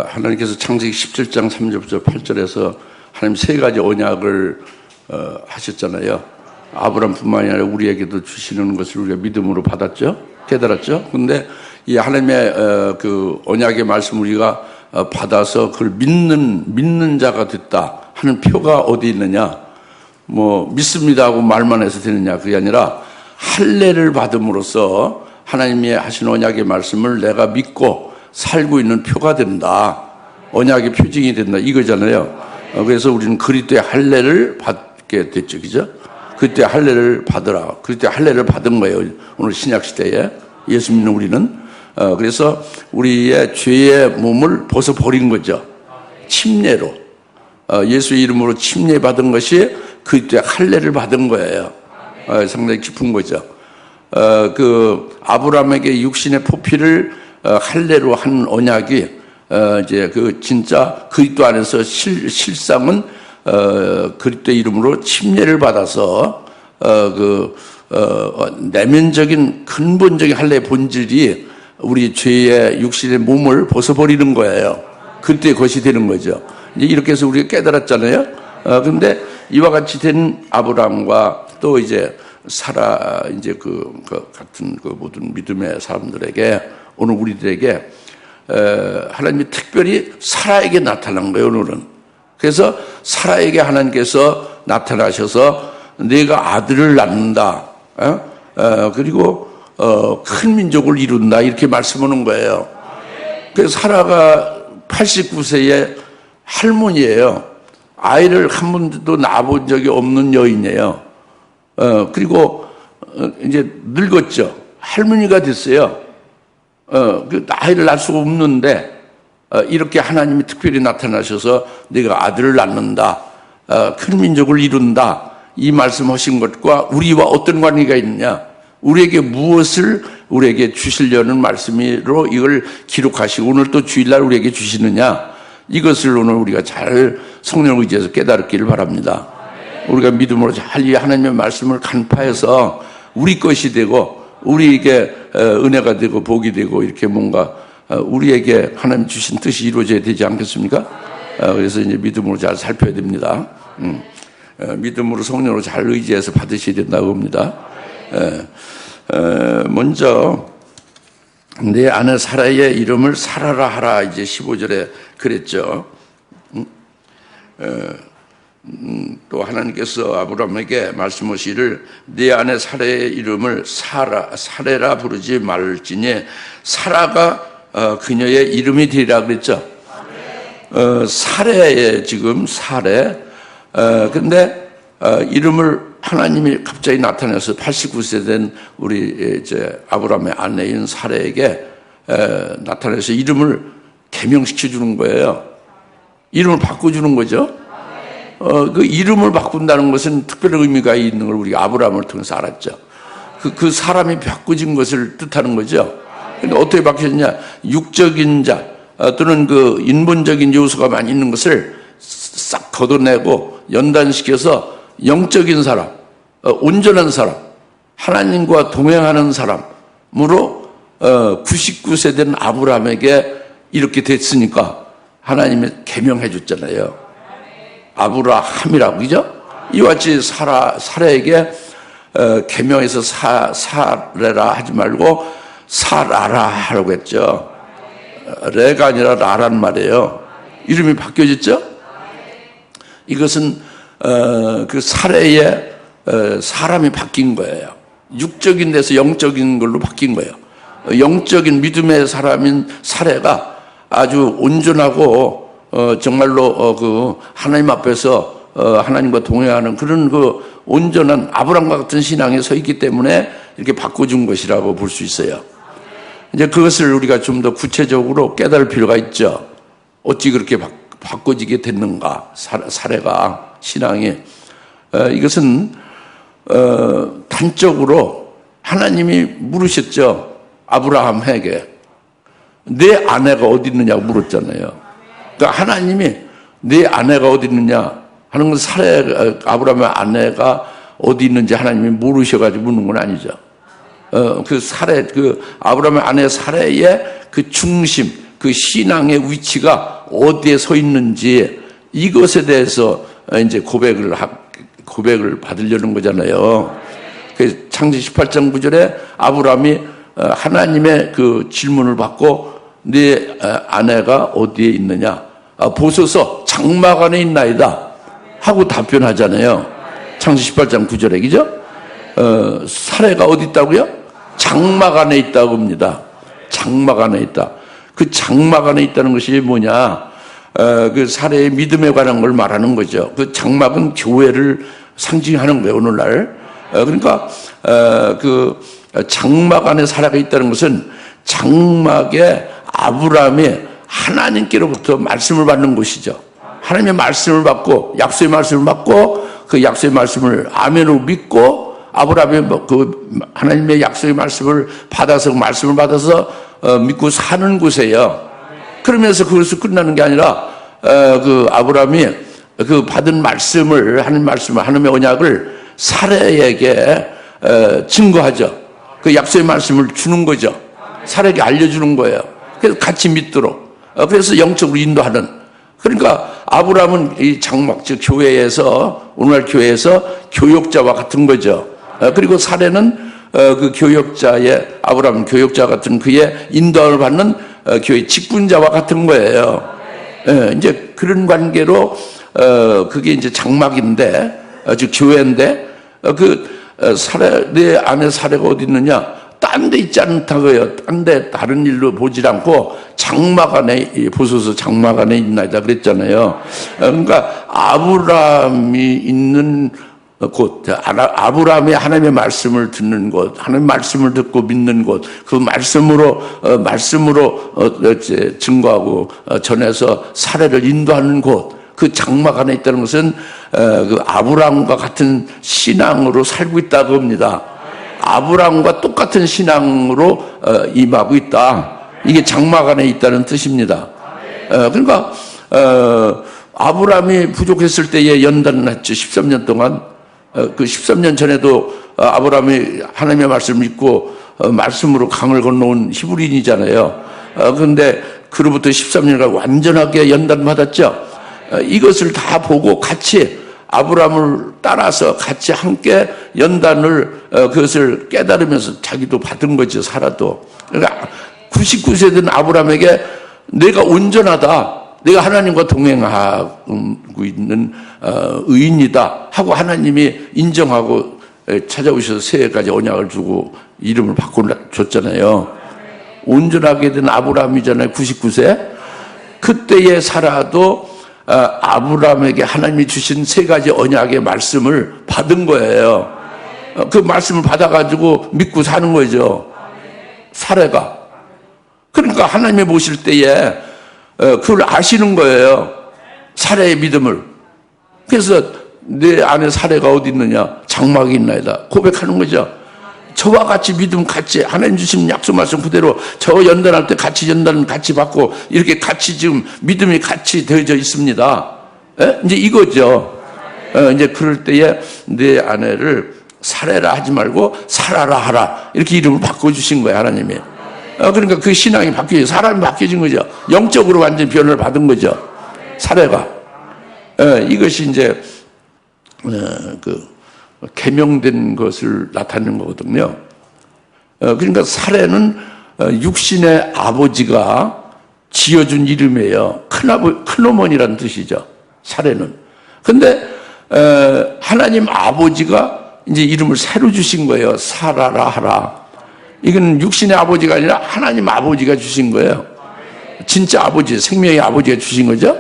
하나님께서 창세기 17장 3절부터 8절에서 하나님 세 가지 언약을 하셨잖아요. 아브람뿐만이 아니라 우리에게도 주시는 것을 우리가 믿음으로 받았죠. 깨달았죠. 근데 이 하나님의 그 언약의 말씀 우리가 받아서 그걸 믿는 자가 됐다 하는 표가 어디 있느냐? 뭐 믿습니다 하고 말만 해서 되느냐? 그게 아니라 할례를 받음으로써 하나님이 하신 언약의 말씀을 내가 믿고 살고 있는 표가 된다. 언약의 표징이 된다. 이거잖아요. 그래서 우리는 그리스도의 할례를 받게 됐죠. 그죠? 그때 할례를 받으라. 그때 할례를 받은 거예요. 오늘 신약 시대에 예수 믿는 우리는. 그래서 우리의 죄의 몸을 벗어버린 거죠. 침례로. 예수의 이름으로 침례 받은 것이 그때 할례를 받은 거예요. 상당히 깊은 거죠. 그 아브라함에게 육신의 포피를 할례로 한 언약이 이제 그 진짜 그리스도 안에서 실상은 그리스도의 이름으로 침례를 받아서 내면적인 근본적인 할례의 본질이 우리 죄의 육신의 몸을 벗어버리는 거예요. 그때 그것이 되는 거죠. 이제 이렇게 해서 우리가 깨달았잖아요. 그런데 이와 같이 된 아브라함과 또 이제 사라 이제 그 같은 그 모든 믿음의 사람들에게 오늘 우리들에게 하나님이 특별히 사라에게 나타난 거예요. 오늘은. 그래서 사라에게 하나님께서 나타나셔서 네가 아들을 낳는다. 그리고 큰 민족을 이룬다. 이렇게 말씀하는 거예요. 그래서 사라가 89세의 할머니예요. 아이를 한 번도 낳아본 적이 없는 여인이에요. 그리고 이제 늙었죠. 할머니가 됐어요. 그 아이를 낳을 수가 없는데 이렇게 하나님이 특별히 나타나셔서 네가 아들을 낳는다. 큰 민족을 이룬다. 이 말씀하신 것과 우리와 어떤 관계가 있느냐? 우리에게 무엇을 우리에게 주시려는 말씀으로 이걸 기록하시고 오늘 또 주일날 우리에게 주시느냐? 이것을 오늘 우리가 잘 성령을 의지해서 깨달았기를 바랍니다. 우리가 믿음으로 잘 이 하나님의 말씀을 간파해서 우리 것이 되고 우리에게 은혜가 되고 복이 되고 이렇게 뭔가 우리에게 하나님 주신 뜻이 이루어져야 되지 않겠습니까? 그래서 이제 믿음으로 잘 살펴야 됩니다. 믿음으로 성령으로 잘 의지해서 받으셔야 된다고 봅니다. 먼저 내 아내 사라의 이름을 사라라 하라 이제 15절에 그랬죠. 또 하나님께서 아브라함에게 말씀하시기를 내 아내 사라의 이름을 사레라 부르지 말지니 사라가 그녀의 이름이 되리라 그랬죠. 사레에 지금 사레. 근데 이름을 하나님이 갑자기 나타나서 89세 된 우리 이제 아브라함의 아내인 사레에게 나타나서 이름을 개명시켜 주는 거예요. 이름을 바꿔주는 거죠. 그 이름을 바꾼다는 것은 특별한 의미가 있는 걸 우리가 아브라함을 통해서 알았죠. 그 사람이 바꿔진 것을 뜻하는 거죠. 근데 어떻게 바뀌었냐? 육적인 자 또는 그 인본적인 요소가 많이 있는 것을 싹 걷어내고 연단시켜서 영적인 사람, 온전한 사람, 하나님과 동행하는 사람으로 99세 된 아브라함에게 이렇게 됐으니까 하나님이 계명해 줬잖아요. 아브라함이라고, 그죠? 이와 같이 사라에게 계명해서 사레라 하지 말고 사라라 하라고 했죠. 레가 아니라 라란 말이에요. 이름이 바뀌어졌죠? 이것은 그 사레의 사람이 바뀐 거예요. 육적인 데서 영적인 걸로 바뀐 거예요. 영적인 믿음의 사람인 사레가 아주 온전하고 정말로 그 하나님 앞에서 하나님과 동행하는 그런 그 온전한 아브라함과 같은 신앙에 서 있기 때문에 이렇게 바꿔준 것이라고 볼 수 있어요. 이제 그것을 우리가 좀 더 구체적으로 깨달을 필요가 있죠. 어찌 그렇게 바꿔지게 됐는가? 사례가 신앙이 이것은 단적으로 하나님이 물으셨죠. 아브라함에게 내 아내가 어디 있느냐고 물었잖아요. 그러니까 하나님이 네 아내가 어디 있느냐 하는 건 아브라함의 아내가 어디 있는지 하나님이 모르셔가지고 묻는 건 아니죠. 그 아브라함의 아내 사레의 그 중심, 그 신앙의 위치가 어디에 서 있는지 이것에 대해서 이제 고백을 받으려는 거잖아요. 그 창세기 18장 9절에 아브라함이 하나님의 그 질문을 받고 네 아내가 어디에 있느냐? 보소서 장막 안에 있나이다 하고 답변하잖아요. 창세기 18장 9절에 그죠? 사례가 어디 있다고요? 장막 안에 있다고 합니다. 장막 안에 있다. 그 장막 안에 있다는 것이 뭐냐? 그 사례의 믿음에 관한 걸 말하는 거죠. 그 장막은 교회를 상징하는 거예요, 오늘날. 그러니까 그 장막 안에 사례가 있다는 것은 장막에 아브라함이 하나님께로부터 말씀을 받는 곳이죠. 하나님의 말씀을 받고 약속의 말씀을 받고 그 약속의 말씀을 아멘으로 믿고 아브라함이 그 하나님의 약속의 말씀을 받아서 믿고 사는 곳이에요. 그러면서 그것을 끝나는 게 아니라 그 아브라함이 그 받은 말씀을 하나님의 언약을 사례에게 증거하죠. 그 약속의 말씀을 주는 거죠. 사례에게 알려주는 거예요. 그래서 같이 믿도록. 그래서 영적으로 인도하는. 그러니까 아브라함은 이 장막, 즉 교회에서 오늘날 교회에서 교역자와 같은 거죠. 그리고 사례는 그 교역자의 아브라함 교역자 같은 그의 인도를 받는 교회 직분자와 같은 거예요. 이제 그런 관계로 그게 이제 장막인데 즉 교회인데 그 사례 내 안에 사례가 어디 있느냐? 딴 데 있지 않다고요. 딴 데 다른 일로 보질 않고 장막 안에 보소서 장막 안에 있나이다 그랬잖아요. 그러니까 아브라함이 있는 곳, 아브라함이 하나님의 말씀을 듣는 곳, 하나님의 말씀을 듣고 믿는 곳, 그 말씀으로 증거하고 전해서 사례를 인도하는 곳, 그 장막 안에 있다는 것은 그 아브라함과 같은 신앙으로 살고 있다고 합니다. 아브라함과 똑같은 신앙으로 임하고 있다. 이게 장막 안에 있다는 뜻입니다. 그러니까 아브라함이 부족했을 때에 연단을 했죠. 13년 동안. 그 13년 전에도 아브라함이 하나님의 말씀을 믿고 말씀으로 강을 건너온 히브리인이잖아요. 그런데 그로부터 13년간 완전하게 연단받았죠. 이것을 다 보고 같이 아브라함을 따라서 같이 함께 연단을 그것을 깨달으면서 자기도 받은 거죠. 사라도. 그러니까 99세 된 아브라함에게 내가 온전하다. 내가 하나님과 동행하고 있는 의인이다 하고 하나님이 인정하고 찾아오셔서 새해까지 언약을 주고 이름을 바꿔줬잖아요. 온전하게 된 아브라함이잖아요. 99세. 그때의 사라도 아브라함에게 하나님이 주신 세 가지 언약의 말씀을 받은 거예요. 그 말씀을 받아가지고 믿고 사는 거죠. 사례가. 그러니까 하나님이 보실 때에 그걸 아시는 거예요. 사례의 믿음을. 그래서 내 안에 사례가 어디 있느냐? 장막이 있나이다. 고백하는 거죠. 저와 같이 믿음 같이 하나님 주신 약속 말씀 그대로 저 연단할 때 같이 연단 같이 받고 이렇게 같이 지금 믿음이 같이 되어져 있습니다. 이제 이거죠. 이제 그럴 때에 내 아내를 사례라 하지 말고 살아라 하라 이렇게 이름을 바꿔주신 거예요. 하나님이. 그러니까 그 신앙이 바뀌어요. 사람이 바뀌어진 거죠. 영적으로 완전 변화를 받은 거죠. 사례가. 이것이 이제 그 계명된 것을 나타내는 거거든요. 그러니까 사례는 육신의 아버지가 지어준 이름이에요. 큰어머니라는 뜻이죠. 사례는. 근데 하나님 아버지가 이제 이름을 새로 주신 거예요. 살아라 하라. 이건 육신의 아버지가 아니라 하나님 아버지가 주신 거예요. 진짜 아버지, 생명의 아버지가 주신 거죠.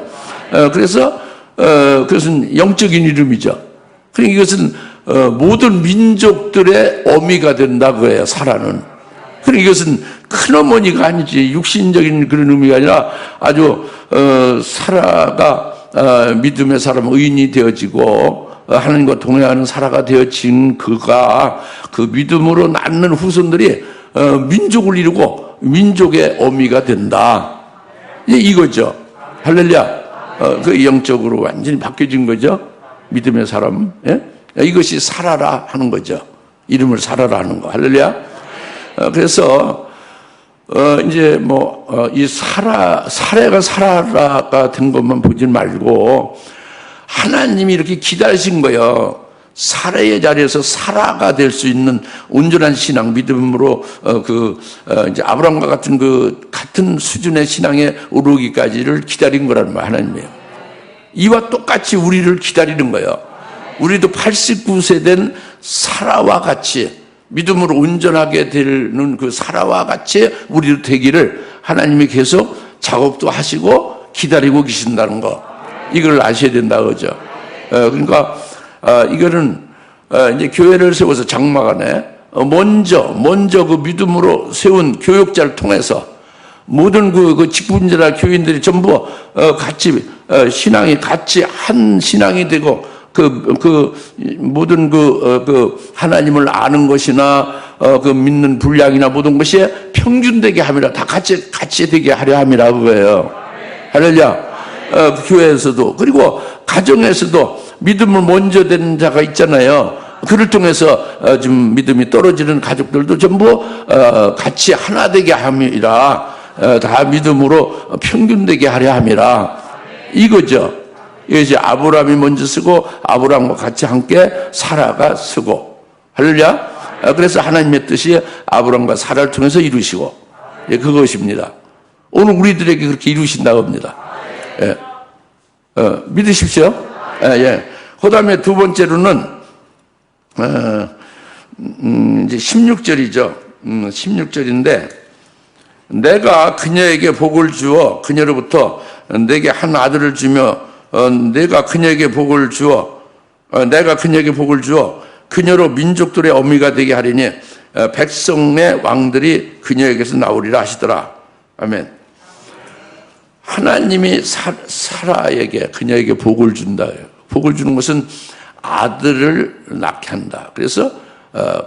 그래서 그것은 영적인 이름이죠. 그러니까 이것은 모든 민족들의 어미가 된다고 해요. 사라는. 그러니까 이것은 큰어머니가 아니지 육신적인 그런 의미가 아니라 아주 사라가 믿음의 사람 의인이 되어지고 하나님과 동행하는 사라가 되어진 그가 그 믿음으로 낳는 후손들이 민족을 이루고 민족의 어미가 된다. 이거죠. 할렐루야. 그 영적으로 완전히 바뀌어진 거죠. 믿음의 사람. 예? 이것이 살아라 하는 거죠. 이름을 살아라 하는 거. 할렐루야. 그래서 이제 이 사례가 사라가 된 것만 보지 말고 하나님이 이렇게 기다리신 거예요. 사례의 자리에서 사라가 될 수 있는 온전한 신앙, 믿음으로 이제 아브라함과 같은 수준의 신앙에 오르기까지를 기다린 거라는 말 하나님이에요. 이와 똑같이 우리를 기다리는 거예요. 우리도 89세 된 사라와 같이 믿음으로 온전하게 되는 그 사라와 같이 우리도 되기를 하나님이 계속 작업도 하시고 기다리고 계신다는 거, 이걸 아셔야 된다 그죠. 그러니까 이거는 이제 교회를 세워서 장막안에 먼저 그 믿음으로 세운 교육자를 통해서 모든 그 직분자나 교인들이 전부 같이 신앙이 같이 한 신앙이 되고 모든 하나님을 아는 것이나 그 믿는 분량이나 모든 것이 평균되게 함이라, 다 같이 되게 하려 함이라 그거예요. 할렐루야. 교회에서도 그리고 가정에서도 믿음을 먼저 된 자가 있잖아요. 그를 통해서 좀 믿음이 떨어지는 가족들도 전부 같이 하나 되게 함이라, 다 믿음으로 평균되게 하려 함이라, 이거죠. 이것이 아브라함이 먼저 쓰고 아브라함과 같이 함께 사라가 쓰고, 할렐루야. 그래서 하나님의 뜻이 아브라함과 사라를 통해서 이루시고, 그것입니다. 오늘 우리들에게 그렇게 이루신다고 합니다. 예. 믿으십시오. 예. 그 다음에 두 번째로는 이제 16절이죠. 16절인데, 내가 그녀에게 복을 주어 그녀로부터 내게 한 아들을 주며 내가 그녀에게 복을 주어 그녀로 민족들의 어미가 되게 하리니 백성의 왕들이 그녀에게서 나오리라 하시더라. 아멘. 하나님이 사라에게, 그녀에게 복을 준다. 복을 주는 것은 아들을 낳게 한다. 그래서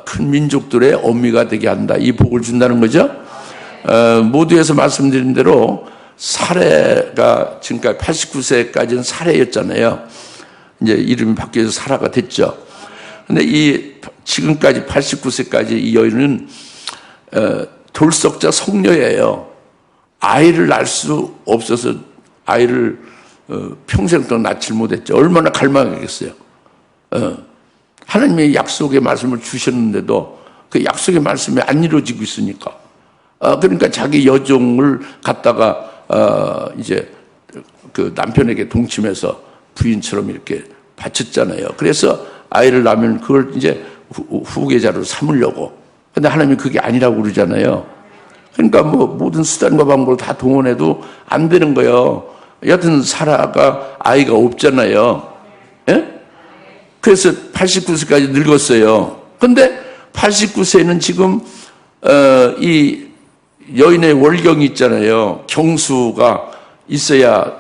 큰 민족들의 어미가 되게 한다. 이 복을 준다는 거죠. 모두에서 말씀드린 대로 사례가 지금까지 89세까지는 사례였잖아요. 이제 이름이 바뀌어서 사라가 됐죠. 근데 지금까지 89세까지 이 여인은 돌석자 성녀예요. 아이를 낳을 수 없어서 아이를 평생 동안 낳지 못했죠. 얼마나 갈망했겠어요. 하나님의 약속의 말씀을 주셨는데도 그 약속의 말씀이 안 이루어지고 있으니까. 그러니까 자기 여종을 갖다가 이제 그 남편에게 동침해서 부인처럼 이렇게 바쳤잖아요. 그래서 아이를 낳으면 그걸 이제 후계자로 삼으려고. 근데 하나님이 그게 아니라고 그러잖아요. 그러니까 모든 수단과 방법을 다 동원해도 안 되는 거예요. 여하튼 사라가 아이가 없잖아요. 예? 그래서 89세까지 늙었어요. 근데 89세는 지금 이 여인의 월경이 있잖아요. 경수가 있어야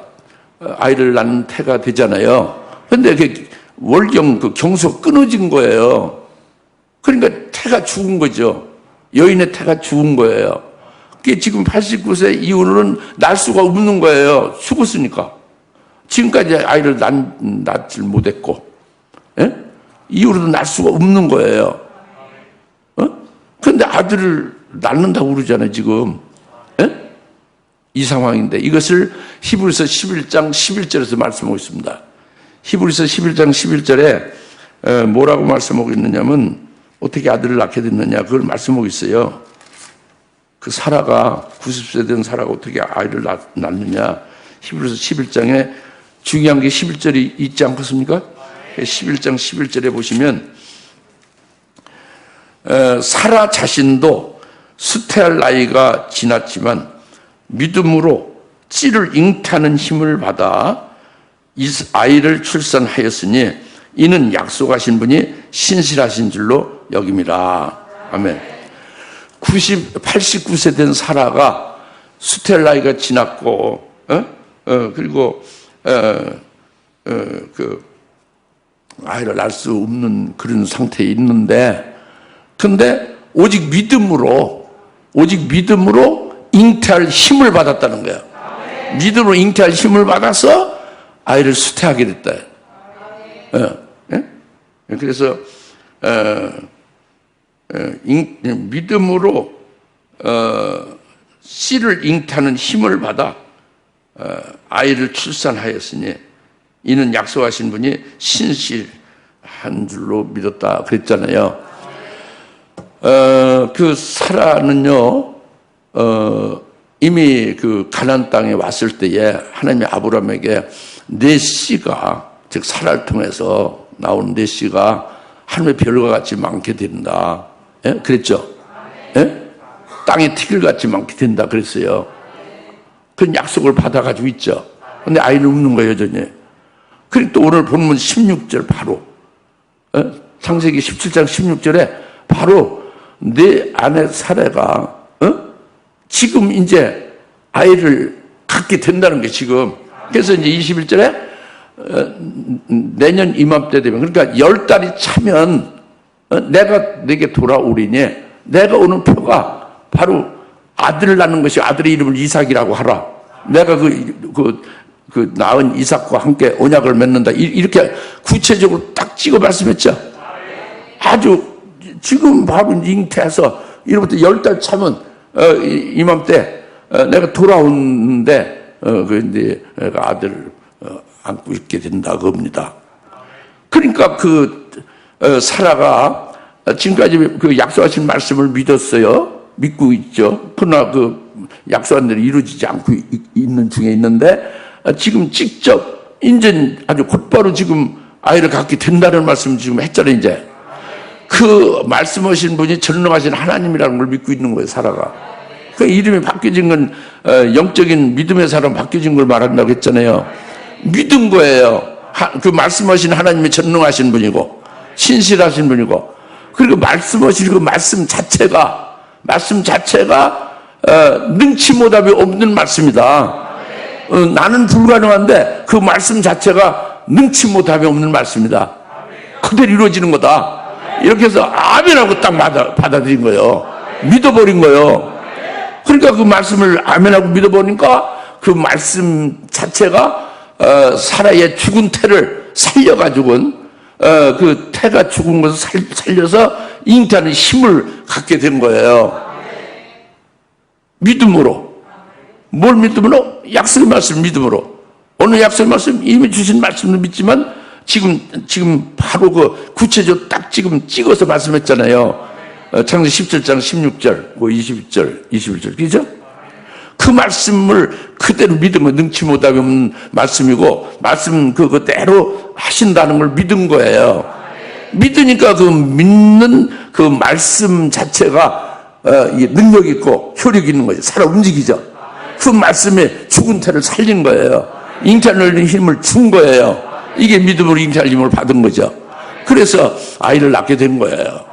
아이를 낳는 태가 되잖아요. 근데 그 월경, 그 경수가 끊어진 거예요. 그러니까 태가 죽은 거죠. 여인의 태가 죽은 거예요. 그게 지금 89세 이후로는 낳을 수가 없는 거예요. 죽었으니까. 지금까지 아이를 낳질 못했고, 예? 이후로도 낳을 수가 없는 거예요. 그런데 아들을 낳는다고 그러잖아요, 지금. 예? 이 상황인데 이것을 히브리서 11장 11절에서 말씀하고 있습니다. 히브리서 11장 11절에 뭐라고 말씀하고 있느냐면, 어떻게 아들을 낳게 됐느냐, 그걸 말씀하고 있어요. 그 사라가, 90세 된 사라가 어떻게 아이를 낳느냐. 히브리서 11장에 중요한 게 11절이 있지 않겠습니까? 11장 11절에 보시면 사라 자신도 수태할 나이가 지났지만 믿음으로 씨를 잉태하는 힘을 받아 아이를 출산하였으니 이는 약속하신 분이 신실하신 줄로 여김이라. 아멘. 89세 된 사라가 수태할 나이가 지났고, 그리고 그 아이를 낳을 수 없는 그런 상태에 있는데, 근데 오직 믿음으로 잉태할 힘을 받았다는 거예요. 믿음으로 잉태할 힘을 받아서 아이를 수태하게 됐다. 그래서 믿음으로 씨를 잉태하는 힘을 받아 아이를 출산하였으니 이는 약속하신 분이 신실한 줄로 믿었다 그랬잖아요. 그 사라는요, 이미 그 가나안 땅에 왔을 때에 하나님이 아브라함에게 내 씨가, 즉 사라를 통해서 나오는 내 씨가 하늘의 별과 같이 많게 된다. 예? 그랬죠? 예? 땅에 티끌같이 많게 된다 그랬어요. 그런 약속을 받아가지고 있죠. 근데 아이는 없는 거예요, 여전히. 그리고 또 오늘 본문 16절 바로, 창세기 17장 16절에 바로 내 아내 사라가 지금 이제 아이를 갖게 된다는 게 지금. 그래서 이제 21절에 내년 이맘때 되면, 그러니까 10달이 차면 내가 내게 돌아오리니 내가 오는 표가 바로 아들을 낳는 것이 아들의 이름을 이삭이라고 하라. 내가 그 낳은 이삭과 함께 언약을 맺는다. 이렇게 구체적으로 딱 찍어 말씀했죠. 아주 지금 바로 잉태해서 이로부터 10달 차면 이맘때 내가 돌아오는데 이제 아들을 안고 있게 된다 겁니다. 그러니까 사라가 지금까지 그 약속하신 말씀을 믿었어요. 믿고 있죠. 그러나 그 약속한 대로 이루어지지 않고 있는 중에 있는데 지금 직접 인전 아주 곧바로 지금 아이를 갖게 된다는 말씀 지금 했잖아요. 이제 그 말씀하신 분이 전능하신 하나님이라는 걸 믿고 있는 거예요. 사라가. 그 이름이 바뀌어진 건 영적인 믿음의 사람 바뀌어진 걸 말한다고 했잖아요. 믿은 거예요. 그 말씀하신 하나님이 전능하신 분이고 신실하신 분이고, 그리고 말씀하신 그 말씀 자체가 능치 못함이 없는 말씀이다. 나는 불가능한데 그 말씀 자체가 능치 못함이 없는 말씀이다. 그대로 이루어지는 거다. 이렇게 해서 아멘하고 딱 받아들인 거예요. 믿어버린 거예요. 그러니까 그 말씀을 아멘하고 믿어보니까 그 말씀 자체가 사라의 죽은 태를 살려가지고는 그 태가 죽은 것을 살려서 잉태하는 힘을 갖게 된 거예요. 믿음으로. 뭘 믿음으로? 약속의 말씀 믿음으로. 오늘 약속의 말씀 이미 주신 말씀도 믿지만 지금 바로 그 구체적으로 딱 지금 찍어서 말씀했잖아요. 창세기 17장 16절, 20절, 21절. 그죠? 그 말씀을 그대로 믿으면 능치 못하게 없는 말씀이고, 말씀 그대로 하신다는 걸 믿은 거예요. 믿으니까 그 믿는 그 말씀 자체가 능력 있고 효력 있는 거죠. 살아 움직이죠. 그 말씀에 죽은 태를 살린 거예요. 잉태하는 힘을 준 거예요. 이게 믿음으로 잉태할 힘을 받은 거죠. 그래서 아이를 낳게 된 거예요.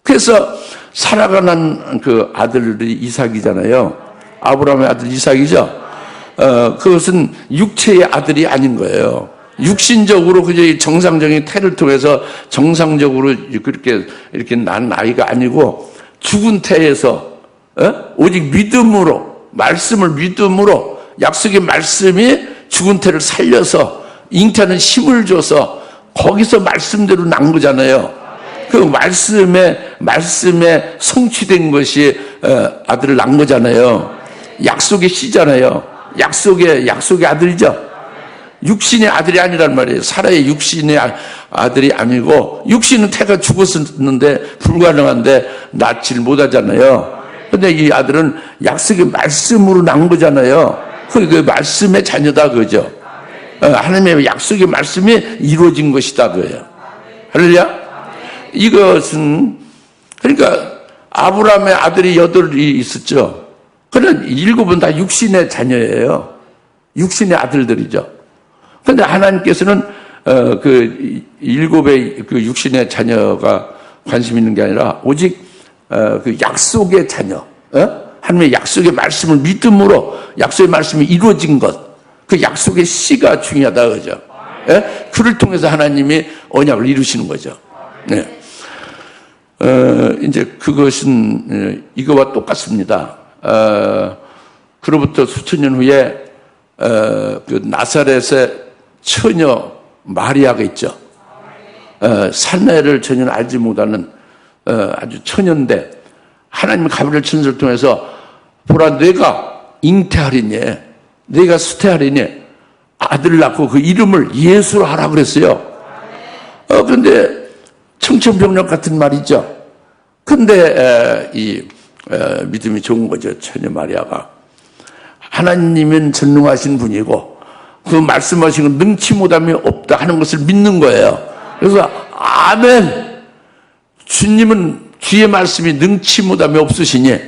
그래서 사라가 난 그 아들이 이삭이잖아요. 아브라함의 아들 이삭이죠. 그것은 육체의 아들이 아닌 거예요. 육신적으로 그저 정상적인 태를 통해서 정상적으로 이렇게 난 아이가 아니고 죽은 태에서 오직 믿음으로, 말씀을 믿음으로, 약속의 말씀이 죽은 태를 살려서 잉태하는 힘을 줘서 거기서 말씀대로 난 거잖아요. 그 말씀에 성취된 것이 아들을 낳은 거잖아요. 약속의 씨잖아요. 약속의 아들이죠. 육신의 아들이 아니란 말이에요. 사라의 육신의 아들이 아니고, 육신은 태가 죽었었는데 불가능한데 낳지를 못하잖아요. 근데 이 아들은 약속의 말씀으로 낳은 거잖아요. 그 말씀의 자녀다 그죠. 하나님의 약속의 말씀이 이루어진 것이다 그예요. 할렐루야. 이것은 그러니까 아브라함의 아들이 8이 있었죠. 그러나 7은 다 육신의 자녀예요. 육신의 아들들이죠. 그런데 하나님께서는 그 7의 그 육신의 자녀가 관심 있는 게 아니라 오직 그 약속의 자녀, 하나님의 약속의 말씀을 믿음으로 약속의 말씀이 이루어진 것, 그 약속의 씨가 중요하다 그죠. 그를 통해서 하나님이 언약을 이루시는 거죠. 네. 이제 그것은 이거와 똑같습니다. 그로부터 수천 년 후에 그 나사렛의 처녀 마리아가 있죠. 산내를 전혀 알지 못하는 아주 처녀인데 하나님의 가브리엘 천사를 통해서 보라, 내가 잉태하리니, 내가 수태하리니 아들을 낳고 그 이름을 예수로 하라 그랬어요. 그런데 청천벽력 같은 말이죠. 근데 믿음이 좋은 거죠. 처녀 마리아가 하나님은 전능하신 분이고 그 말씀하신 건 능치 못함이 없다 하는 것을 믿는 거예요. 그래서 아멘, 주님은 주의 말씀이 능치 못함이 없으시니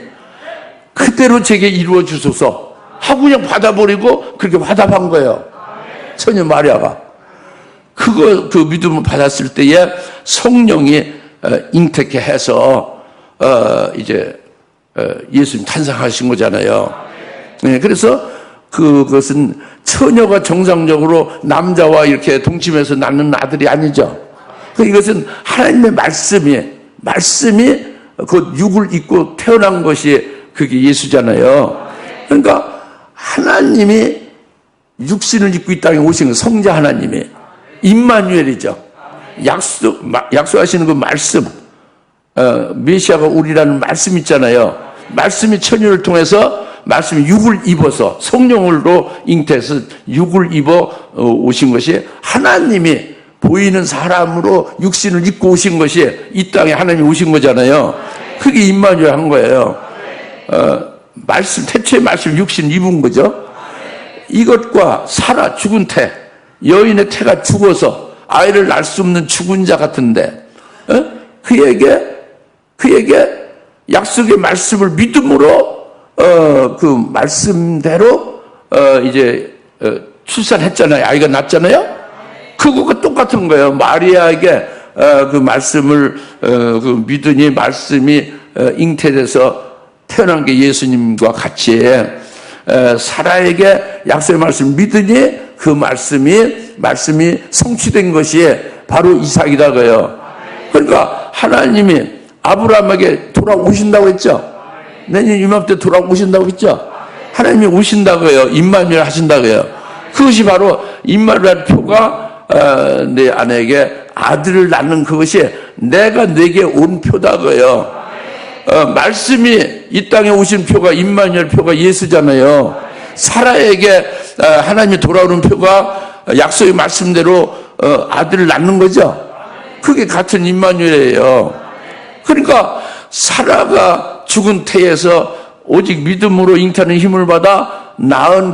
그대로 제게 이루어 주소서 하고 그냥 받아버리고 그렇게 화답한 거예요. 처녀 마리아가 그 믿음을 받았을 때에 성령이 잉태케 해서 이제 예수님 탄생하신 거잖아요. 네, 그래서 그것은 처녀가 정상적으로 남자와 이렇게 동침해서 낳는 아들이 아니죠. 이것은 하나님의 말씀이 그 육을 입고 태어난 것이 그게 예수잖아요. 그러니까 하나님이 육신을 입고 이 땅에 오신 성자 하나님이 임마누엘이죠. 약속하시는 그 말씀, 메시아가 우리라는 말씀 있잖아요. 말씀이 처녀를 통해서 말씀이 육을 입어서 성령으로 잉태해서 육을 입어 오신 것이 하나님이 보이는 사람으로 육신을 입고 오신 것이 이 땅에 하나님이 오신 거잖아요. 그게 임마누엘 한 거예요. 말씀, 태초의 말씀 육신을 입은 거죠. 이것과 살아 죽은 태, 여인의 태가 죽어서 아이를 낳을 수 없는 죽은 자 같은데 그에게 약속의 말씀을 믿음으로 그 말씀대로 이제 출산했잖아요. 아이가 낳았잖아요. 그거가 똑같은 거예요. 마리아에게 그 말씀을 그 믿으니 말씀이 잉태돼서 태어난 게 예수님과 같이 사라에게 약속의 말씀을 믿으니 그 말씀이 성취된 것이 바로 이삭이라고요. 그러니까 하나님이 아브라함에게 돌아오신다고 했죠. 내년 이맘때 돌아오신다고 했죠. 하나님이 오신다고요. 임마누엘 하신다고요. 그것이 바로 임마누엘 표가 내 아내에게 아들을 낳는 그것이 내가 내게 온 표다고요. 말씀이 이 땅에 오신 표가 임마누엘 표가 예수잖아요. 사라에게 하나님이 돌아오는 표가 약속의 말씀대로 아들을 낳는 거죠. 그게 같은 임마누엘이에요. 그러니까 사라가 죽은 태에서 오직 믿음으로 잉태하는 힘을 받아 낳은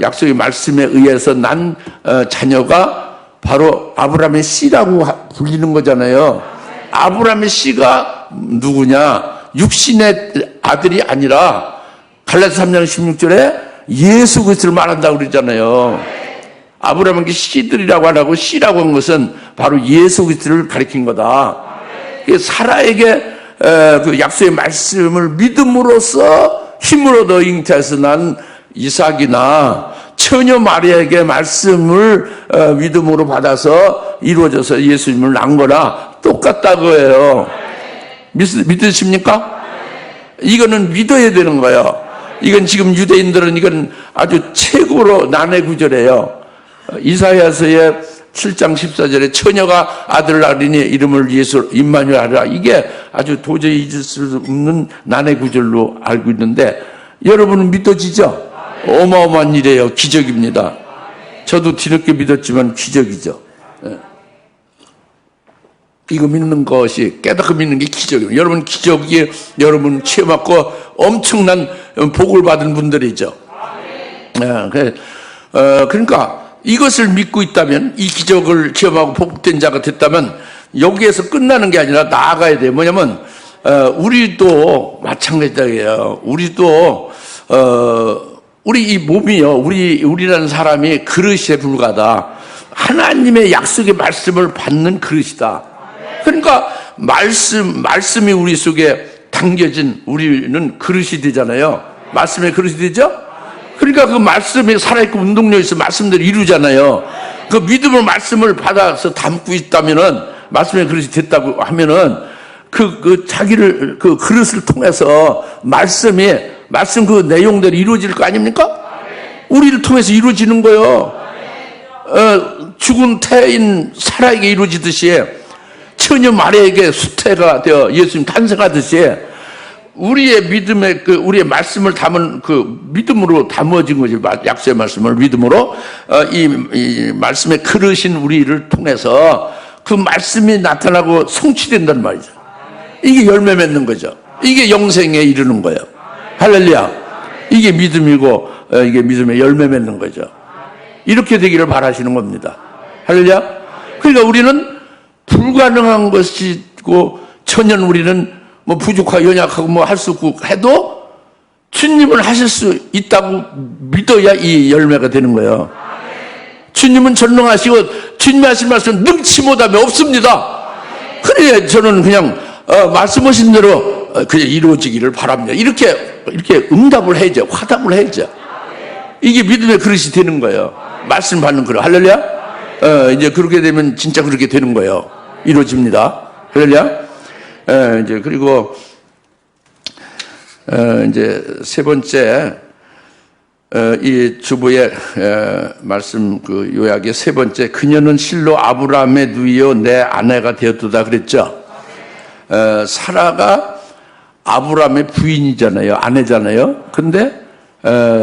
약속의 말씀에 의해서 난 자녀가 바로 아브라함의 씨라고 불리는 거잖아요. 아브라함의 씨가 누구냐? 육신의 아들이 아니라 갈라디아 3장 16절에 예수 그리스도를 말한다고 그러잖아요. 아브라함에게 씨들이라고 안 하고 씨라고 한 것은 바로 예수 그리스도를 가리킨 거다. 사라에게 그 약속의 말씀을 믿음으로써 힘을 얻어 잉태해서 난 이삭이나 처녀 마리아에게 말씀을 믿음으로 받아서 이루어져서 예수님을 낳은 거나 똑같다고 해요. 믿으십니까? 이거는 믿어야 되는 거예요. 이건 지금 유대인들은 이건 아주 최고로 난해 구절이에요. 이사야서의 7장 14절에 처녀가 아들을 낳으리니 이름을 예수 임마누엘 하리라. 이게 아주 도저히 잊을 수 없는 난해 구절로 알고 있는데 여러분은 믿어지죠? 어마어마한 일이에요. 기적입니다. 저도 뒤늦게 믿었지만 기적이죠. 이거 믿는 것이 깨닫고 믿는 게 기적이에요. 여러분 기적이 여러분 체험하고 엄청난 복을 받은 분들이죠. 그러니까 이것을 믿고 있다면 이 기적을 체험하고 복된 자가 됐다면 여기에서 끝나는 게 아니라 나아가야 돼요. 뭐냐면 우리도 마찬가지예요. 우리도 우리 이 몸이요. 우리라는 사람이 그릇에 불과하다. 하나님의 약속의 말씀을 받는 그릇이다. 그러니까 말씀이 우리 속에 담겨진 우리는 그릇이 되잖아요. 말씀의 그릇이 되죠? 그러니까 그 말씀이 살아있고 운동력 있어 말씀대로 이루잖아요. 그 믿음으로 말씀을 받아서 담고 있다면은 말씀의 그릇이 됐다고 하면은 자기를 그 그릇을 통해서 말씀 그 내용대로 이루어질 거 아닙니까? 우리를 통해서 이루어지는 거예요. 죽은 태인 사라에게 이루어지듯이 처녀 마리아에게 수태가 되어 예수님 탄생하듯이 우리의 믿음의 우리의 말씀을 담은 믿음으로 담아진 거지. 약속의 말씀을 믿음으로 이 말씀의 그릇인 우리를 통해서 그 말씀이 나타나고 성취된다는 말이죠. 이게 열매 맺는 거죠. 이게 영생에 이르는 거예요. 할렐루야. 이게 믿음이고 이게 믿음의 열매 맺는 거죠. 이렇게 되기를 바라시는 겁니다. 할렐루야. 그러니까 우리는 불가능한 것이고 천연 우리는 뭐 부족하고 연약하고 뭐 할 수 없고 해도 주님은 하실 수 있다고 믿어야 이 열매가 되는 거예요. 주님은 전능하시고 주님이 하신 말씀은 능치 못함이 없습니다. 그래 저는 그냥 말씀하신 대로 그냥 이루어지기를 바랍니다. 이렇게 응답을 해야죠. 화답을 해야죠. 이게 믿음의 그릇이 되는 거예요. 말씀 받는 그릇. 할렐루야. 이제 그렇게 되면 진짜 그렇게 되는 거예요. 이루어집니다. 할렐루야. 이제 그리고 이제 세 번째 이 주보의 말씀 요약의 세 번째, 그녀는 실로 아브라함의 누이요 내 아내가 되었도다 그랬죠. 사라가 아브라함의 부인이잖아요. 아내잖아요. 근데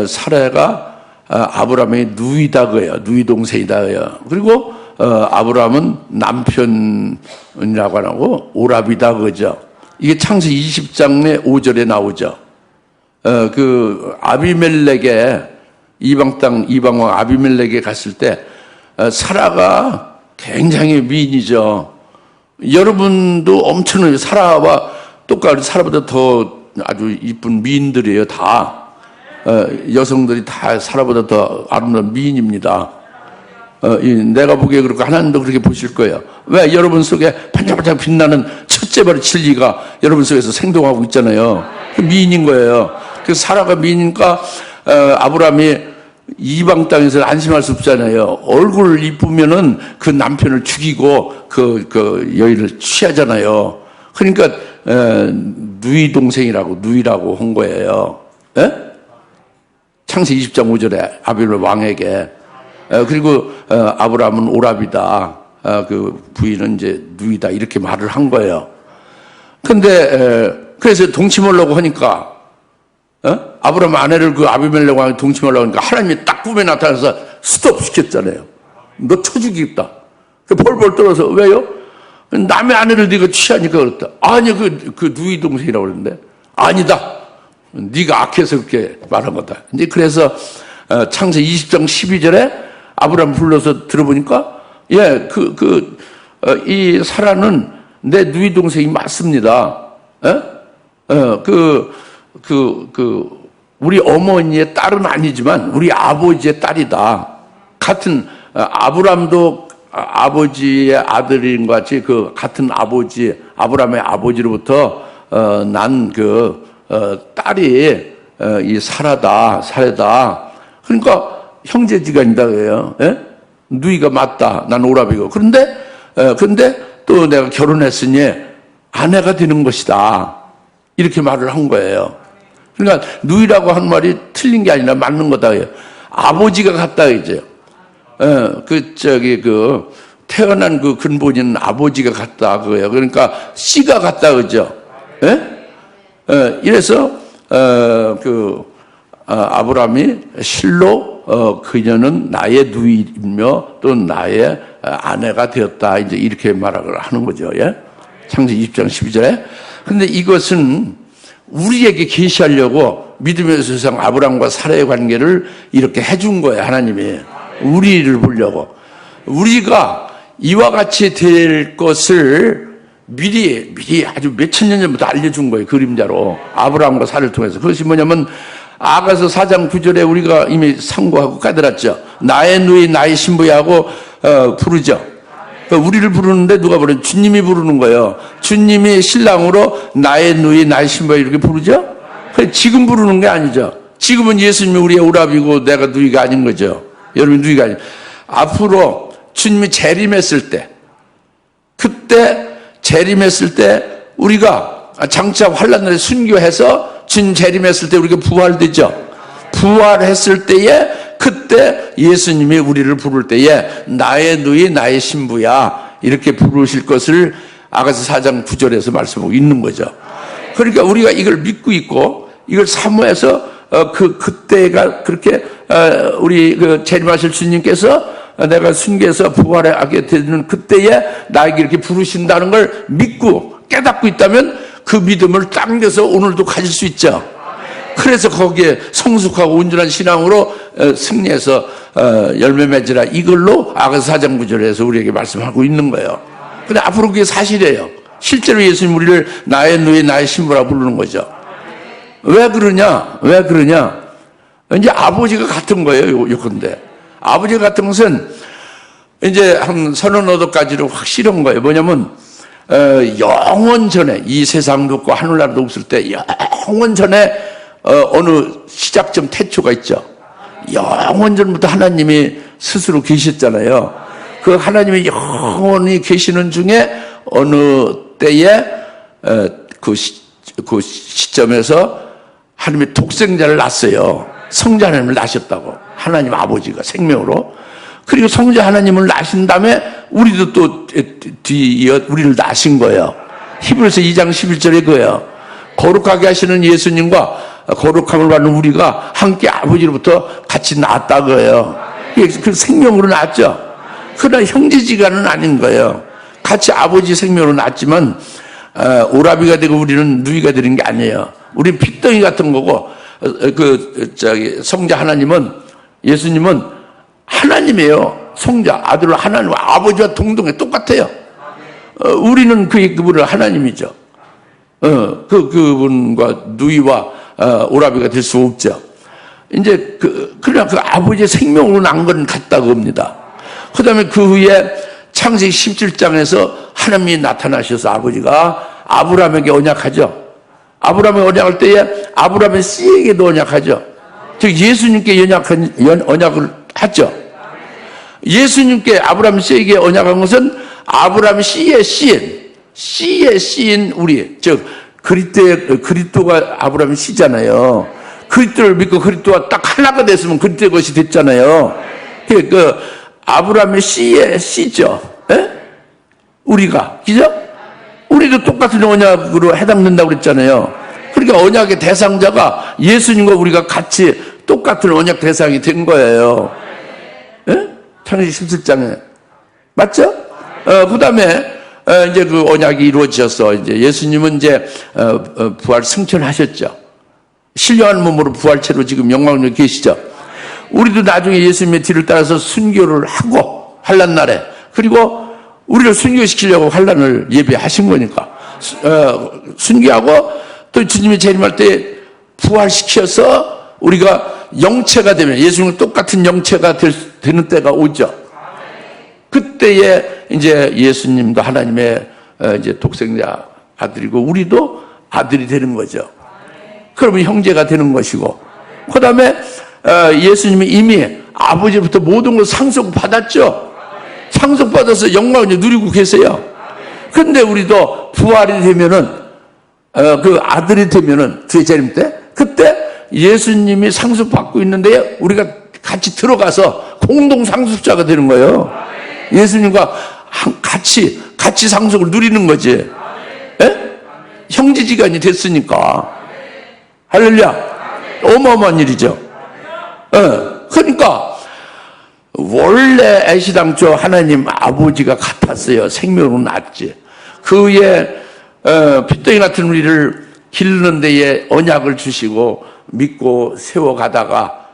사라가 아브라함의 누이다 그래요. 누이 동생이다 그래요. 그리고 아브라함은 남편이라고 안 하고 오라비다 그죠. 이게 창세기 20장의 5절에 나오죠. 아비멜렉의 이방왕 아비멜렉에 갔을 때 사라가 굉장히 미인이죠. 여러분도 엄청나게 사라와 똑같이 사라보다 더 아주 이쁜 미인들이에요. 다 여성들이 다 사라보다 더 아름다운 미인입니다. 내가 보기에 그렇고 하나님도 그렇게 보실 거예요. 왜? 여러분 속에 반짝반짝 빛나는 첫째 발의 진리가 여러분 속에서 생동하고 있잖아요. 그 미인인 거예요. 그래서 사라가 미인이니까 아브라함이 이방 땅에서 안심할 수 없잖아요. 얼굴 이쁘면은 그 남편을 죽이고 그 여인을 취하잖아요. 그러니까 누이 동생이라고 누이라고 한 거예요. 에? 창세기 20장 5절에 아비멜 왕에게. 그리고 아브라함은 오라비다. 그 부인은 이제 누이다. 이렇게 말을 한 거예요. 근데 그래서 동침하려고 하니까 아브라함 아내를 그 아비멜렉 왕이 동침하려고 하니까 하나님이 딱 꿈에 나타나서 스톱 시켰잖아요. 너 쳐 죽이겠다. 벌벌 떨어서 왜요? 남의 아내를 네가 취하니까 그랬다. 아니 그 누이 동생이라고 그러는데 아니다. 네가 악해서 그렇게 말한 거다. 이제 그래서 창세기 20장 12절에 아브라함 불러서 들어보니까 이 사라는 내 누이 동생이 맞습니다. 우리 어머니의 딸은 아니지만 우리 아버지의 딸이다. 같은 아브라함도 아버지의 아들인 것 같이 같은 아버지 아브라함의 아버지로부터 난 딸이 이 사라다. 그러니까 형제지간이다 그래요. 누이가 맞다. 난 오라비고. 그런데 또 내가 결혼했으니 아내가 되는 것이다. 이렇게 말을 한 거예요. 그러니까 누이라고 한 말이 틀린 게 아니라 맞는 거다. 아버지가 같다 이제. 태어난 그 근본인 아버지가 같다 그거예요. 그러니까 씨가 같다 그죠. 이래서 아브라함이 실로 그녀는 나의 누이이며 또 나의 아내가 되었다. 이제 이렇게 말을 하는 거죠. 예? 창세기 20장 12절에. 근데 이것은 우리에게 계시하려고 믿음의 세상 아브라함과 사라의 관계를 이렇게 해준 거예요. 하나님이. 우리를 보려고. 우리가 이와 같이 될 것을 미리 아주 몇천 년 전부터 알려준 거예요. 그림자로. 아브라함과 사라를 통해서. 그것이 뭐냐면 아가서 4장 9절에 우리가 이미 상고하고 까들었죠. 나의 누이 나의 신부야고 부르죠. 우리를 부르는데 누가 부르는? 주님이 부르는 거예요. 주님이 신랑으로 나의 누이 나의 신부야 이렇게 부르죠. 지금 부르는 게 아니죠. 지금은 예수님이 우리의 오라비고 내가 누이가 아닌 거죠. 여러분 누이가 아니에요. 앞으로 주님이 재림했을 때 그때 재림했을 때 우리가 장차 환난날에 순교해서 주님 재림했을 때 우리가 부활되죠. 부활했을 때에 그때 예수님이 우리를 부를 때에 나의 누이 나의 신부야 이렇게 부르실 것을 아가서 4장 9절에서 말씀하고 있는 거죠. 그러니까 우리가 이걸 믿고 있고 이걸 사모해서 그때가 그렇게 우리 재림하실 주님께서 내가 순교해서 부활하게 되는 그때에 나에게 이렇게 부르신다는 걸 믿고 깨닫고 있다면 그 믿음을 당겨서 오늘도 가질 수 있죠. 그래서 거기에 성숙하고 온전한 신앙으로 승리해서 열매 맺으라, 이걸로 아가서 4장 9절에서 우리에게 말씀하고 있는 거예요. 근데 앞으로 그게 사실이에요. 실제로 예수님 우리를 나의 누이 나의 신부라 부르는 거죠. 왜 그러냐? 이제 아버지가 같은 거예요. 요건데 아버지가 같은 것은 이제 한 서너 너도까지는 확실한 거예요. 뭐냐면 영원 전에, 이 세상도 없고 하늘나라도 없을 때 영원 전에 어느 시작점 태초가 있죠. 영원 전부터 하나님이 스스로 계셨잖아요. 그 하나님이 영원히 계시는 중에 어느 때에 그 시점에서 하나님의 독생자를 낳았어요. 성자 하나님을 낳으셨다고. 하나님 아버지가 생명으로. 그리고 성자 하나님을 낳으신 다음에 우리도 또 뒤이어 우리를 낳으신 거예요. 히브리서 2장 11절에 그거예요. 거룩하게 하시는 예수님과 거룩함을 받는 우리가 함께 아버지로부터 같이 낳았다 그거예요. 그 생명으로 낳았죠. 그러나 형제지간은 아닌 거예요. 같이 아버지 생명으로 낳았지만 오라비가 되고 우리는 누이가 되는 게 아니에요. 우리는 핏덩이 같은 거고 성자 하나님은, 예수님은 하나님이에요. 성자 아들은 하나님, 아버지와 동등해, 똑같아요. 우리는 그분은 하나님이죠. 그분과 누이와 오라비가 될 수 없죠. 이제 그러나 그 아버지의 생명으로 난 건 같다고 합니다. 그 다음에 그 후에 창세기 17장에서 하나님이 나타나셔서 아버지가 아브라함에게 언약하죠. 아브라함에 언약할 때에 아브라함의 씨에게도 언약하죠. 즉 예수님께 언약을 하죠. 예수님께 아브라함 씨에게 언약한 것은 아브라함 씨의 씨인 우리, 즉 그리스도가 아브라함의 씨잖아요. 그리스도를 믿고 그리스도와 딱 하나가 됐으면 그리스도의 것이 됐잖아요. 그 아브라함의 씨의 씨죠. 에? 우리가, 그죠? 우리도 똑같은 언약으로 해당된다고 그랬잖아요. 그러니까 언약의 대상자가 예수님과 우리가 같이 똑같은 언약 대상이 된 거예요. 예? 창세기 17장에. 맞죠? 그 다음에, 이제 그 언약이 이루어져서 이제 예수님은 이제, 부활 승천하셨죠. 신령한 몸으로 부활체로 지금 영광으로 계시죠. 우리도 나중에 예수님의 뒤를 따라서 순교를 하고, 환난날에. 그리고 우리를 순교시키려고 환난을 예비하신 거니까 순교하고 또 주님이 재림할 때 부활시켜서 우리가 영체가 되면 예수님과 똑같은 영체가 되는 때가 오죠. 그때에 이제 예수님도 하나님의 이제 독생자 아들이고 우리도 아들이 되는 거죠. 그러면 형제가 되는 것이고, 그 다음에 예수님이 이미 아버지로부터 모든 걸 상속받았죠. 상속받아서 영광을 누리고 계세요. 그런데 우리도 부활이 되면은, 그 아들이 되면은, 그의 재림 때, 그때 예수님이 상속받고 있는데 우리가 같이 들어가서 공동 상속자가 되는 거예요. 예수님과 같이 상속을 누리는 거지. 예? 형제지간이 됐으니까. 할렐루야. 어마어마한 일이죠. 그러니까, 원래 애시당초 하나님 아버지가 같았어요. 생명으로 낳았지. 그 후에 핏덩이 같은 우리를 기르는 데에 언약을 주시고 믿고 세워가다가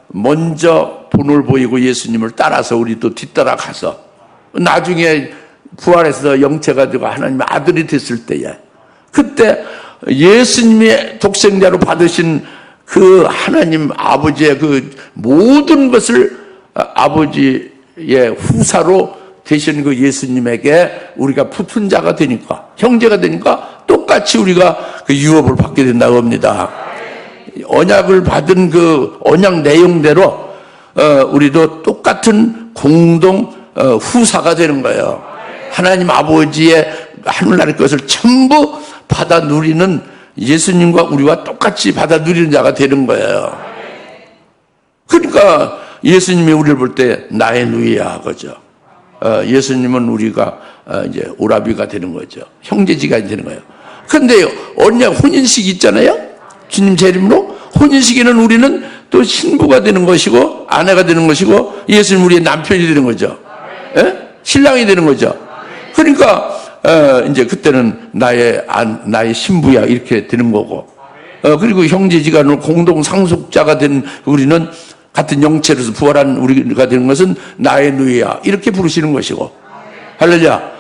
먼저 본을 보이고 예수님을 따라서 우리도 뒤따라가서 나중에 부활해서 영체가 되고 하나님의 아들이 됐을 때에, 그때 예수님의 독생자로 받으신 그 하나님 아버지의 그 모든 것을 아버지의 후사로 되신 그 예수님에게 우리가 붙은 자가 되니까, 형제가 되니까 똑같이 우리가 그 유업을 받게 된다고 합니다. 언약을 받은 그 언약 내용대로 우리도 똑같은 공동 후사가 되는 거예요. 하나님 아버지의 하늘나라의 것을 전부 받아 누리는, 예수님과 우리와 똑같이 받아 누리는 자가 되는 거예요. 그러니까 예수님이 우리를 볼 때 나의 누이야, 그죠? 예수님은 우리가 이제 오라비가 되는 거죠. 형제지간이 되는 거예요. 근데 언약 혼인식이 있잖아요. 주님 재림으로 혼인식에는 우리는 또 신부가 되는 것이고 아내가 되는 것이고 예수님 우리의 남편이 되는 거죠. 예? 신랑이 되는 거죠. 그러니까 이제 그때는 나의 신부야 이렇게 되는 거고 그리고 형제지간으로 공동 상속자가 된 우리는 같은 영체로서 부활한 우리가 되는 것은 나의 누이야 이렇게 부르시는 것이고 할렐루야.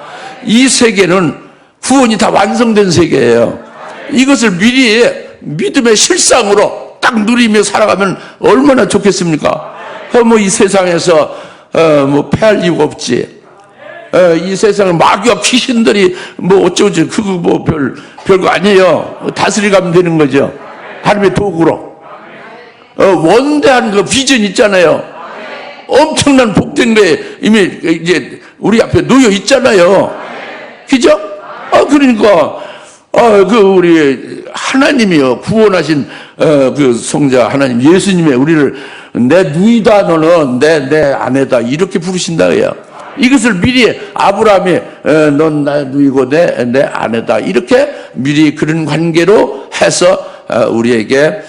이 세계는 구원이 다 완성된 세계예요. 이것을 미리 믿음의 실상으로 딱 누리며 살아가면 얼마나 좋겠습니까? 뭐 이 세상에서 뭐 패할 이유가 없지. 이 세상에 마귀와 귀신들이 뭐 어쩌고저쩌고 그거 뭐 별거 아니에요. 다스리가면 되는 거죠. 하나님의 도구로. 원대한 그 비전 있잖아요. 엄청난 복된 거에 이미 이제 우리 앞에 놓여 있잖아요. 그죠? 그러니까 그 우리 하나님이요 구원하신 그 성자 하나님 예수님의 우리를 내 누이다 너는 내 아내다 이렇게 부르신다고요. 이것을 미리 아브라함이 넌 나의 누이고 내 아내다 이렇게 미리 그런 관계로 해서 우리에게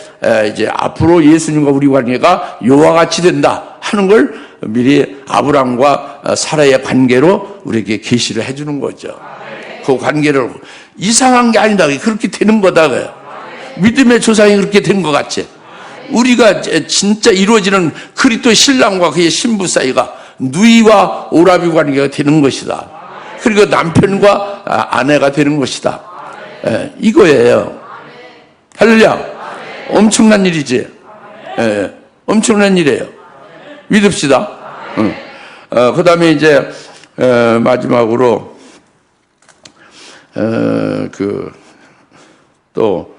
이제 앞으로 예수님과 우리 관계가 요와 같이 된다 하는 걸 미리 아브라함과 사라의 관계로 우리에게 계시를 해주는 거죠. 그 관계를 이상한 게 아니다. 그렇게 되는 거다. 믿음의 조상이 그렇게 된 것 같이 우리가 진짜 이루어지는 그리스도의 신랑과 그의 신부 사이가 누이와 오라비 관계가 되는 것이다. 그리고 남편과 아내가 되는 것이다. 이거예요. 할렐루야. 엄청난 일이지. 엄청난 일이에요. 믿읍시다. 그 다음에 이제 마지막으로 또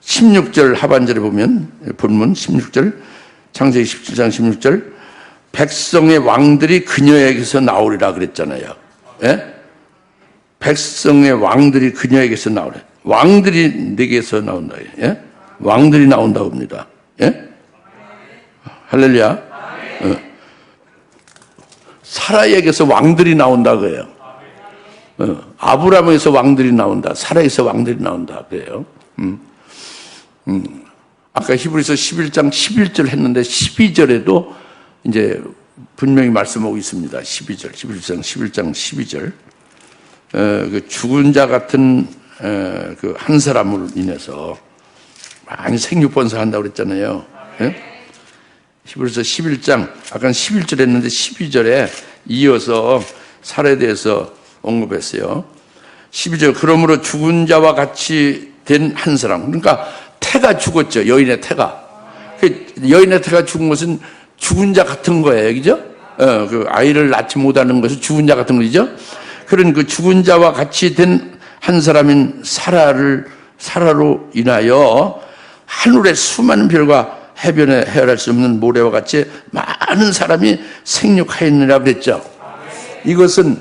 16절 하반절에 보면 본문 16절 창세기 17장 16절 백성의 왕들이 그녀에게서 나오리라 그랬잖아요. 예? 백성의 왕들이 그녀에게서 나오래. 왕들이 내게서 나온다. 예? 왕들이 나온다고 합니다. 예? 할렐루야. 사라에게서 왕들이 나온다고 해요. 아브라함에서 왕들이 나온다. 사라에서 왕들이 나온다. 그래요. 아까 히브리서 11장 11절 했는데 12절에도 이제 분명히 말씀하고 있습니다. 12절, 11장 12절. 그 죽은 자 같은 그 한 사람을 인해서 많이 생육번성한다고 그랬잖아요. 예? 히브리서 11장, 아까 11절 했는데 12절에 이어서 사라에 대해서 언급했어요. 12절, 그러므로 죽은 자와 같이 된 한 사람. 그러니까 태가 죽었죠. 여인의 태가. 여인의 태가 죽은 것은 죽은 자 같은 거예요. 그죠? 그 아이를 낳지 못하는 것은 죽은 자 같은 거죠. 그런 그 죽은 자와 같이 된 한 사람인 사라로 인하여 하늘의 수많은 별과 해변에 헤아릴 수 없는 모래와 같이 많은 사람이 생육하였느라 그랬죠. 이것은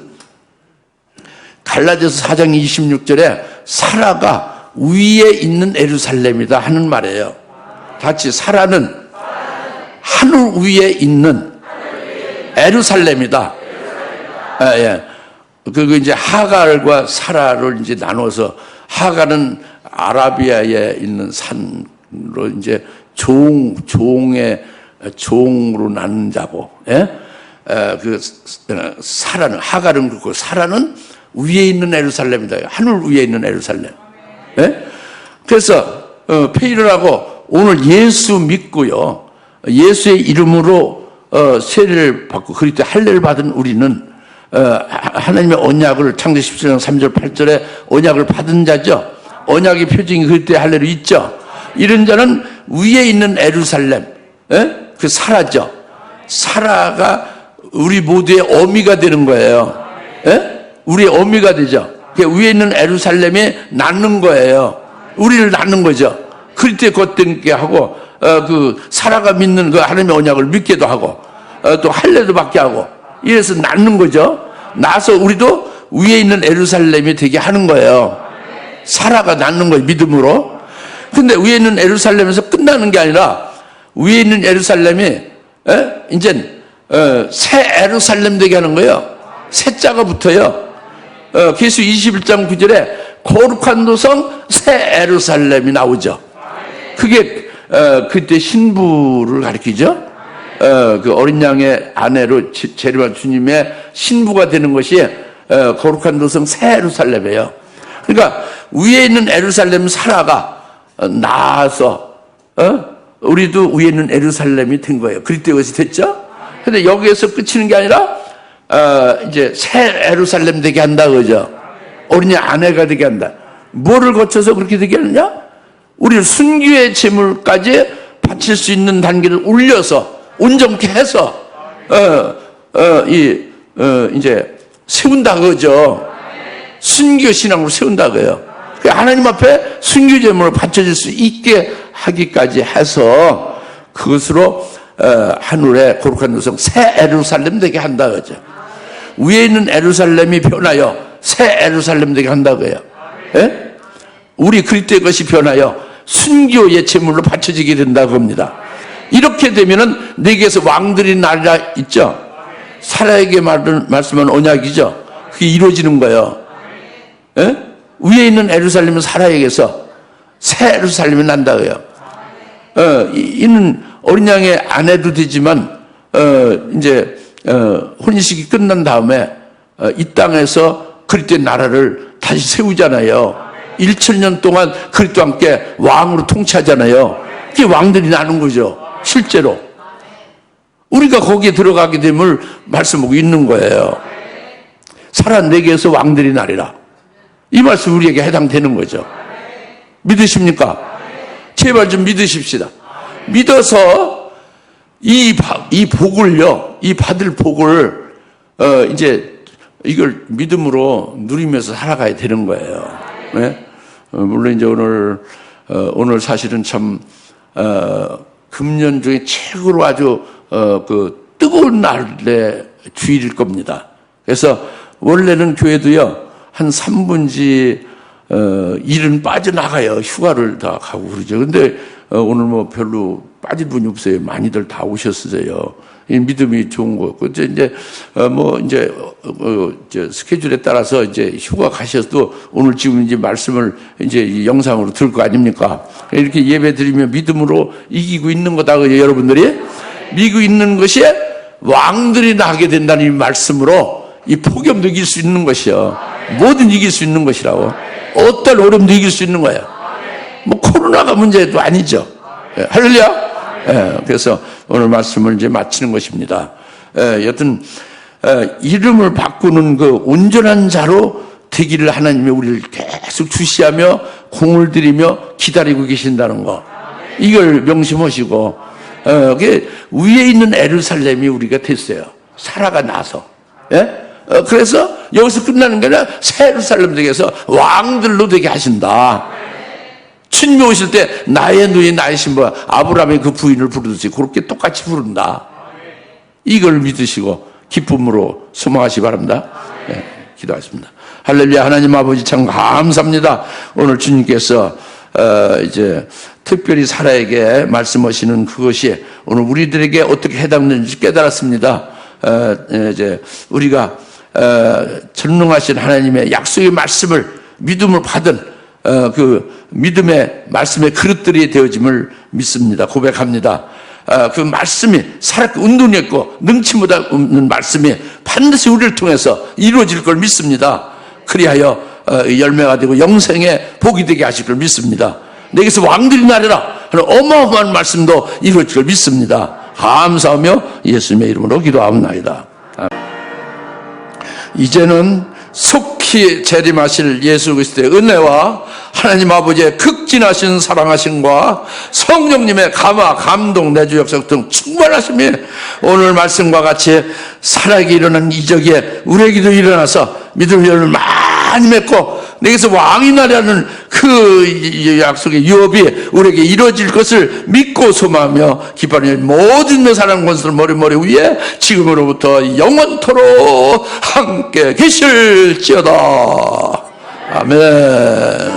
갈라디아서 4장 26절에 사라가 위에 있는 예루살렘이다 하는 말이에요. 같이 사라는 하늘 위에 있는 예루살렘이다. 예. 그리고 이제 하갈과 사라를 이제 나눠서 하갈은 아라비아에 있는 산으로 이제 종으로 나눈 자고, 예? 사라는, 하갈은 그렇고, 사라는 위에 있는 예루살렘이다. 하늘 위에 있는 예루살렘. 예? 그래서, 페이를 하고, 오늘 예수 믿고요. 예수의 이름으로, 세례를 받고, 그리스도 할례를 받은 우리는, 하나님의 언약을 창세기 17장 3절 8절에 언약을 받은 자죠. 언약의 표징이 그리스도의 할례로 있죠. 이런 자는 위에 있는 예루살렘, 그 사라죠. 사라가 우리 모두의 어미가 되는 거예요. 우리의 어미가 되죠. 위에 있는 예루살렘에 낳는 거예요. 우리를 낳는 거죠. 그리스도의 겉되게 하고, 그 사라가 믿는 그 하나님의 언약을 믿게도 하고, 또 할례도 받게 하고, 이래서 낳는 거죠. 낳아서 우리도 위에 있는 예루살렘이 되게 하는 거예요. 사라가 낳는 거예요. 믿음으로. 근데 위에 있는 예루살렘에서 끝나는 게 아니라 위에 있는 예루살렘이 이제 새 예루살렘 되게 하는 거예요. 새 자가 붙어요. 계수 21장 9절에 거룩한 도성 새 예루살렘이 나오죠. 그게 그때 신부를 가리키죠. 그 어린 양의 아내로 재림한 주님의 신부가 되는 것이 거룩한 도성 새 예루살렘이에요. 그러니까 위에 있는 예루살렘 사라가 나아서 우리도 위에 있는 예루살렘이 된 거예요. 그리스도의 것이 됐죠. 근데 여기에서 끝이는 게 아니라 이제 새 예루살렘 되게 한다 그죠. 어린 양 아내가 되게 한다. 뭐를 거쳐서 그렇게 되게 하느냐? 우리를 순교의 제물까지 바칠 수 있는 단계를 올려서 온전케 해서 이제 세운다 그죠. 순교 신앙으로 세운다 그요. 하나님 앞에 순교 제물을 바쳐질 수 있게 하기까지 해서 그것으로 하늘의 거룩한 도성 새 예루살렘 되게 한다 그죠. 위에 있는 예루살렘이 변하여 새 예루살렘 되게 한다고요. 예? 우리 그리스도의 것이 변하여 순교의 제물로 바쳐지게 된다고 합니다. 이렇게 되면은 내게서 왕들이 나리라 있죠. 사라에게 말씀한 언약이죠. 그게 이루어지는 거예요. 예? 위에 있는 예루살렘은 사라에게서 새 예루살렘이 난다고요. 이는 어린 양의 아내도 되지만 이제 혼인식이 끝난 다음에 이 땅에서 그리스도의 나라를 다시 세우잖아요. 1000년 동안 그리스도와 함께 왕으로 통치하잖아요. 그게 왕들이 나는 거죠. 실제로 우리가 거기에 들어가게 됨을 말씀하고 있는 거예요. 살아 내게서 왕들이 나리라. 이 말씀 우리에게 해당되는 거죠. 믿으십니까? 제발 좀 믿으십시다. 믿어서 이 복을요, 이 받을 복을 이제 이걸 믿음으로 누리면서 살아가야 되는 거예요. 네? 물론 이제 오늘 사실은 참 금년 중에 최고로 아주 그 뜨거운 날의 주일일 겁니다. 그래서 원래는 교회도요 한 3분지 1은 빠져나가요. 휴가를 다 가고 그러죠. 근데 오늘 뭐 별로 빠질 분이 없어요. 많이들 다 오셨어요. 이 믿음이 좋은 거고 이제 스케줄에 따라서 이제 휴가 가셔도 오늘 지금 이제 말씀을 이제 이 영상으로 들을 거 아닙니까? 이렇게 예배 드리면 믿음으로 이기고 있는 거다 그죠, 여러분들이? 믿고 있는 것이 왕들이 나게 된다는 이 말씀으로 이 폭염도 이길 수 있는 것이요. 뭐든 이길 수 있는 것이라고. 어떤 어려움도 이길 수 있는 거예요. 뭐 코로나가 문제도 아니죠. 예, 할렐루야. 예, 그래서 오늘 말씀을 이제 마치는 것입니다. 여튼 이름을 바꾸는 그 온전한 자로 되기를 하나님이 우리를 계속 주시하며 공을 들이며 기다리고 계신다는 거. 이걸 명심하시고 위에 있는 예루살렘이 우리가 됐어요. 사라가 나서. 예? 그래서 여기서 끝나는 게 아니라 새 예루살렘 되게해서 왕들로 되게 하신다. 주님이 오실 때 나의 누이 나의 신부 아브라함의 그 부인을 부르듯이 그렇게 똑같이 부른다. 이걸 믿으시고 기쁨으로 소망하시기 바랍니다. 네, 기도하겠습니다. 할렐루야. 하나님 아버지 참 감사합니다. 오늘 주님께서 이제 특별히 사라에게 말씀하시는 그것이 오늘 우리들에게 어떻게 해당되는지 깨달았습니다. 이제 우리가 전능하신 하나님의 약속의 말씀을 믿음을 받은 그 믿음의 말씀의 그릇들이 되어짐을 믿습니다. 고백합니다. 그 말씀이 살았고 운동이 있고 능치보다 없는 말씀이 반드시 우리를 통해서 이루어질 걸 믿습니다. 그리하여 열매가 되고 영생의 복이 되게 하실 걸 믿습니다. 내게서 왕들이 나리라 하는 어마어마한 말씀도 이루어질 걸 믿습니다. 감사하며 예수님의 이름으로 기도하옵나이다. 이제는 속히 재림하실 예수 그리스도의 은혜와 하나님 아버지의 극진하신 사랑하심과 성령님의 감화, 감동, 내주 역사 등 충만하심이 오늘 말씀과 같이 살아있게 일어난 이적에 우리에게도 일어나서 믿음의 열매를 많이 맺고 내게서 왕이 나라는 그 약속의 유업이 우리에게 이루어질 것을 믿고 소망하며 기뻐하며 모든 내 사랑 권수를 머리 위에 지금으로부터 영원토록 함께 계실지어다. 아멘.